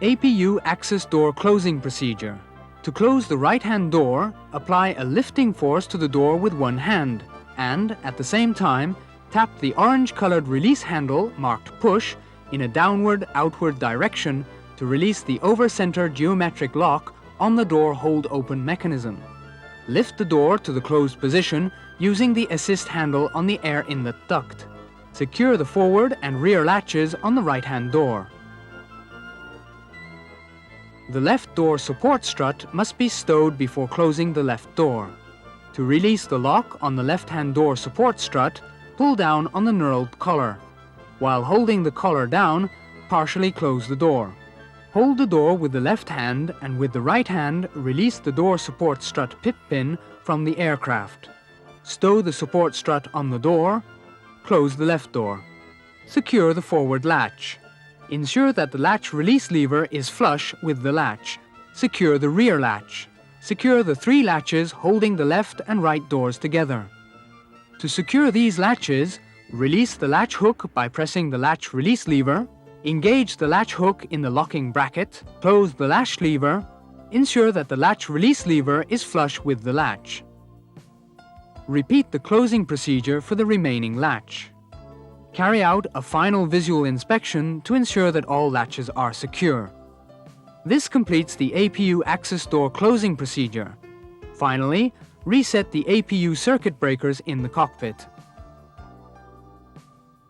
APU access door closing procedure. To close the right-hand door, apply a lifting force to the door with one hand and, at the same time, tap the orange-colored release handle marked push in a downward-outward direction to release the over-center geometric lock on the door hold-open mechanism. Lift the door to the closed position using the assist handle on the air inlet duct. Secure the forward and rear latches on the right-hand door. The left door support strut must be stowed before closing the left door. To release the lock on the left-hand door support strut, pull down on the knurled collar. While holding the collar down, partially close the door. Hold the door with the left hand and with the right hand release the door support strut pip pin from the aircraft. Stow the support strut on the door. Close the left door. Secure the forward latch. Ensure that the latch release lever is flush with the latch. Secure the rear latch. Secure the 3 latches holding the left and right doors together. To secure these latches, release the latch hook by pressing the latch release lever. Engage the latch hook in the locking bracket. Close the latch lever. Ensure that the latch release lever is flush with the latch. Repeat the closing procedure for the remaining latch. Carry out a final visual inspection to ensure that all latches are secure. This completes the APU access door closing procedure. Finally, reset the APU circuit breakers in the cockpit.